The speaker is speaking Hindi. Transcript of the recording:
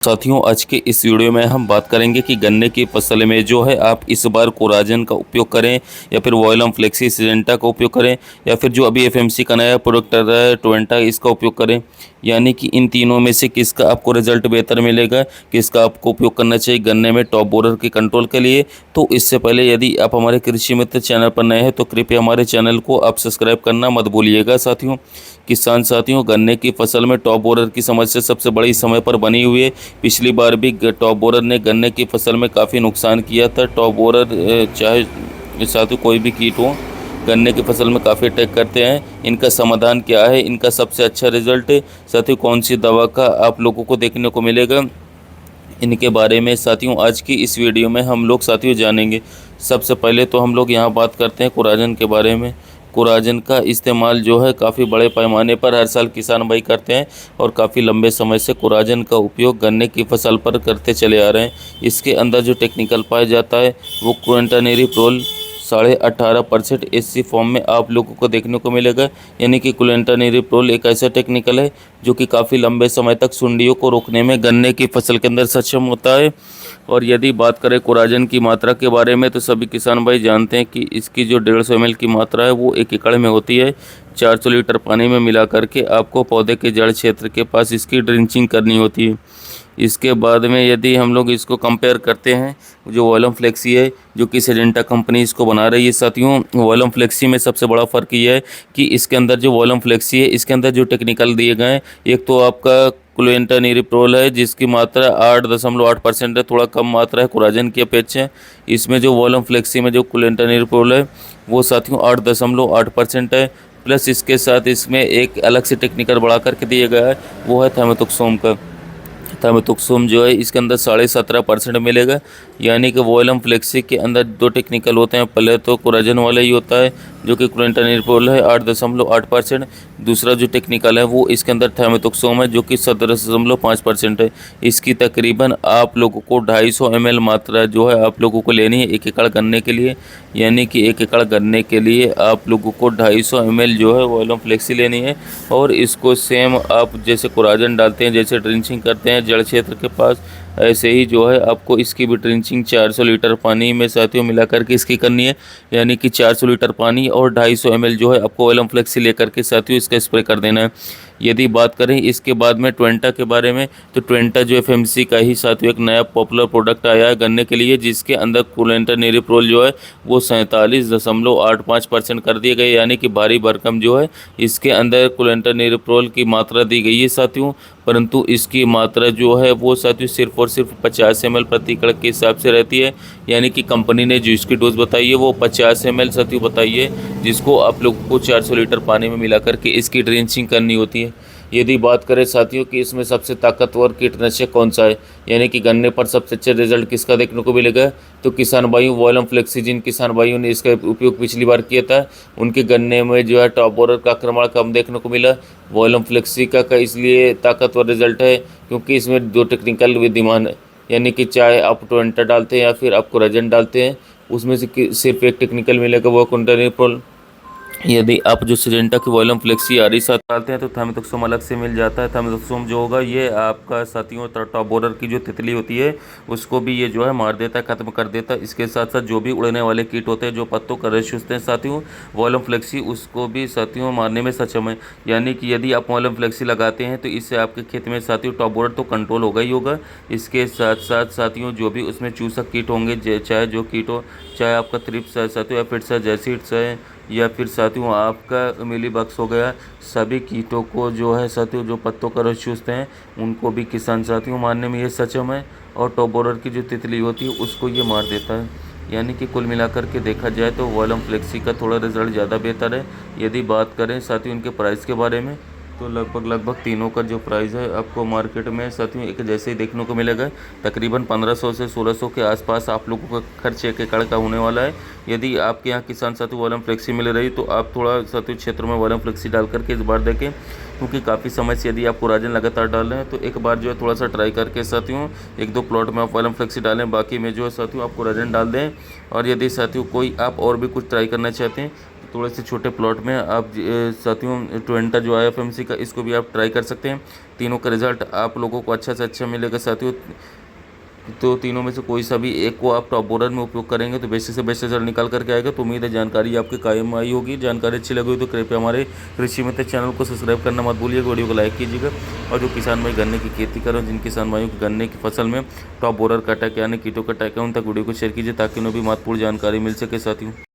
साथियों, आज के इस वीडियो में हम बात करेंगे कि गन्ने की फसल में जो है आप इस बार कोराजन का उपयोग करें या फिर वोइलम फ्लेक्सी सिजेंटा का उपयोग करें या फिर जो अभी एफएमसी का नया प्रोडक्ट आ रहा है टोरेंटा, इसका उपयोग करें। यानी कि इन तीनों में से किसका आपको रिजल्ट बेहतर मिलेगा, किसका आपको उपयोग करना चाहिए गन्ने में टॉप बोरर के कंट्रोल के लिए। तो इससे पहले यदि आप हमारे कृषि मित्र चैनल पर नए हैं तो कृपया हमारे चैनल को आप सब्सक्राइब करना मत भूलिएगा। साथियों, किसान साथियों, गन्ने की फसल में टॉप बोरर की समस्या सबसे बड़ी समय पर बनी हुई है। पिछली बार भी टॉप बोरर ने गन्ने की फसल में काफ़ी नुकसान किया था। टॉप बोरर चाहे साथियों कोई भी कीट हो, गन्ने की फसल में काफ़ी अटैक करते हैं। इनका समाधान क्या है, इनका सबसे अच्छा रिजल्ट साथियों कौन सी दवा का आप लोगों को देखने को मिलेगा, इनके बारे में साथियों आज की इस वीडियो में हम लोग साथियों जानेंगे। सबसे पहले तो हम लोग यहाँ बात करते हैं कोराजन के बारे में। कोराजन का इस्तेमाल जो है काफ़ी बड़े पैमाने पर हर साल किसान भाई करते हैं और काफ़ी लंबे समय से कोराजन का उपयोग गन्ने की फसल पर करते चले आ रहे हैं। इसके अंदर जो टेक्निकल पाया जाता है वो क्विंटानेरिप्रोल 18.5% एससी फॉर्म में आप लोगों को देखने को मिलेगा। यानी कि क्विंटानेरिप्रोल एक ऐसा टेक्निकल है जो कि काफ़ी लंबे समय तक सुंडियों को रोकने में गन्ने की फसल के अंदर सक्षम होता है। और यदि बात करें कोराजन की मात्रा के बारे में तो सभी किसान भाई जानते हैं कि इसकी जो 150 ml की मात्रा है वो 1 एकड़ में होती है। 400 लीटर पानी में मिला करके आपको पौधे के जड़ क्षेत्र के पास इसकी ड्रिंचिंग करनी होती है। इसके बाद में यदि हम लोग इसको कंपेयर करते हैं, जो वोइलम फ्लेक्सी है जो कि सिजेंटा कंपनी इसको बना रही है साथियों, वोइलम फ्लेक्सी में सबसे बड़ा फ़र्क ये है कि इसके अंदर जो वोइलम फ्लेक्सी है इसके अंदर जो टेक्निकल दिए गए हैं, एक तो आपका क्विंटानेरिप्रोल है जिसकी मात्रा 8.8% है, थोड़ा कम मात्रा है कोराजन की अपेक्षा। इसमें जो वोइलम फ्लेक्सी में जो क्विंटानेरिप्रोल है वो साथियों 8.8% है। प्लस इसके साथ इसमें एक अलग से टेक्निकल बढ़ा करके दिया गया है, वो है थाइमेथॉक्सोम का। थाइमेथॉक्सोम जो है इसके अंदर 17.5% मिलेगा। यानी कि वोइलम फ्लेक्सी के अंदर दो टेक्निकल होते हैं, पहले तो कोराजन वाला ही होता है जो कि क्विंटानेरिप्रोल है 8.8%। दूसरा जो टेक्निकल है वो इसके अंदर थाइमेथॉक्सोम है जो कि 17.5% है। इसकी तकरीबन आप लोगों को 250 ml मात्रा जो है आप लोगों को लेनी है 1 एकड़ गन्ने के लिए। यानी कि 1 एकड़ गन्ने के लिए आप लोगों को 250 ml जो है वोइलम फ्लेक्सी लेनी है। और इसको सेम आप जैसे कोराजन डालते हैं, जैसे ड्रिंचिंग करते हैं जड़ क्षेत्र के पास, ऐसे ही जो है आपको इसकी भी ड्रिंचिंग 400 लीटर पानी में साथियों मिला करके इसकी करनी है। यानी कि 400 लीटर पानी और 250 ml जो है आपको वोइलम फ्लेक्सी लेकर के साथियों इसका स्प्रे कर देना है। यदि बात करें इसके बाद में टोरेंटा के बारे में तो टोरेंटा जो एफएमसी का ही साथियों एक नया पॉपुलर प्रोडक्ट आया है गन्ने के लिए, जिसके अंदर क्विंटानेरिप्रोल जो है वो 47.85% कर दिए गए। यानी कि भारी भरकम जो है इसके अंदर क्विंटानेरिप्रोल की मात्रा दी गई है साथियों, परंतु इसकी मात्रा जो है वो साथियों सिर्फ और सिर्फ 50 ml प्रति एकड़ के हिसाब से रहती है। यानी कि कंपनी ने जो इसकी डोज बताई है वो 50 ml साथियों बताई है, जिसको आप लोगों को 400 लीटर पानी में मिला करके इसकी ड्रिंचिंग करनी होती है। यदि बात करें साथियों कि इसमें सबसे ताकतवर कीटनाशक कौन सा है, यानी कि गन्ने पर सबसे अच्छा रिजल्ट किसका देखने को मिलेगा, तो किसान भाइयों वोइलम फ्लेक्सी, जिन किसान भाइयों ने इसका उपयोग पिछली बार किया था उनके गन्ने में जो है टॉप बोरर का आक्रमण कम देखने को मिला। वोइलम फ्लेक्सी का इसलिए ताकतवर रिजल्ट है क्योंकि इसमें दो टेक्निकल विद्यमान है। यानी कि चाहे आप टोरेंटा डालते हैं या फिर आप कोराजन डालते हैं, उसमें से सिर्फ एक टेक्निकल मिलेगा, वो क्विंटानेरिप्रोल। यदि आप जो सिजेंटा की वोइलम फ्लेक्सी आरी साथ डालते हैं तो थाइमेथॉक्सोम अलग से मिल जाता है। थाइमेथॉक्सोम जो होगा ये आपका साथियों टॉप बोरर की जो तितली होती है उसको भी ये जो है मार देता है, ख़त्म कर देता है। इसके साथ साथ जो भी उड़ने वाले कीट होते हैं जो पत्तों का रस चूसते हैं साथियों, वोइलम फ्लेक्सी उसको भी साथियों मारने में सक्षम है। यानी कि यदि आप वोइलम फ्लेक्सी लगाते हैं तो इससे आपके खेत में साथियों टॉप बोरर तो कंट्रोल होगा ही होगा। इसके साथ साथ साथियों जो भी उसमें चूसक कीट होंगे, चाहे जो कीट हो, चाहे आपका थ्रिप्स है साथियों, एफिड्स है, जैसिड्स है, या फिर साथियों आपका मिलीबग्स हो गया, सभी कीटों को जो है साथियों जो पत्तों का रस चूसते हैं उनको भी किसान साथियों मारने में ये सक्षम है। और टॉप बोरर की जो तितली होती है उसको ये मार देता है। यानी कि कुल मिलाकर के देखा जाए तो वोइलम फ्लेक्सी का थोड़ा रिजल्ट ज़्यादा बेहतर है। यदि बात करें साथियों इनके प्राइस के बारे में तो लगभग तीनों का जो प्राइस है आपको मार्केट में साथियों एक जैसे ही देखने को मिलेगा। तकरीबन 1500 से 1600 के आसपास आप लोगों का खर्च 1 एकड़ का होने वाला है। यदि आपके यहाँ किसान साथियों वोइलम फ्लेक्सी मिल रही तो आप थोड़ा साथियों क्षेत्र में वोइलम फ्लेक्सी डाल करके इस बार देखें, क्योंकि काफ़ी समय से यदि आप कोराजन लगातार डाल रहे हैं तो एक बार जो है थोड़ा सा ट्राई करके साथियों 1-2 प्लॉट में आप वोइलम फ्लेक्सी डालें, बाकी में जो है साथियों आप कोराजन डाल दें। और यदि साथियों कोई आप और भी कुछ ट्राई करना चाहते हैं थोड़े से छोटे प्लॉट में आप साथियों ट्वेंटा जो है एफएमसी का, इसको भी आप ट्राई कर सकते हैं। तीनों का रिजल्ट आप लोगों को अच्छा से अच्छा मिलेगा साथियों। तो तीनों में से कोई सा भी एक को आप टॉप बोरर में उपयोग करेंगे तो बेस्ट से बेस्ट रिजल्ट निकाल करके आएगा। तो उम्मीद है जानकारी आपके कायम आई होगी। जानकारी अच्छी लगी हो तो कृपया हमारे कृषि मित्र चैनल को सब्सक्राइब करना मत भूलिएगा, वीडियो को लाइक कीजिएगा। और जो किसान भाई गन्ने की खेती करें, जिन किसान भाइयों की गन्ने की फसल में टॉप बोरर का अटैक यानी कीटों का अटैक है, उन तक वीडियो को शेयर कीजिए ताकि उन्हें भी महत्वपूर्ण जानकारी मिल सके साथियों।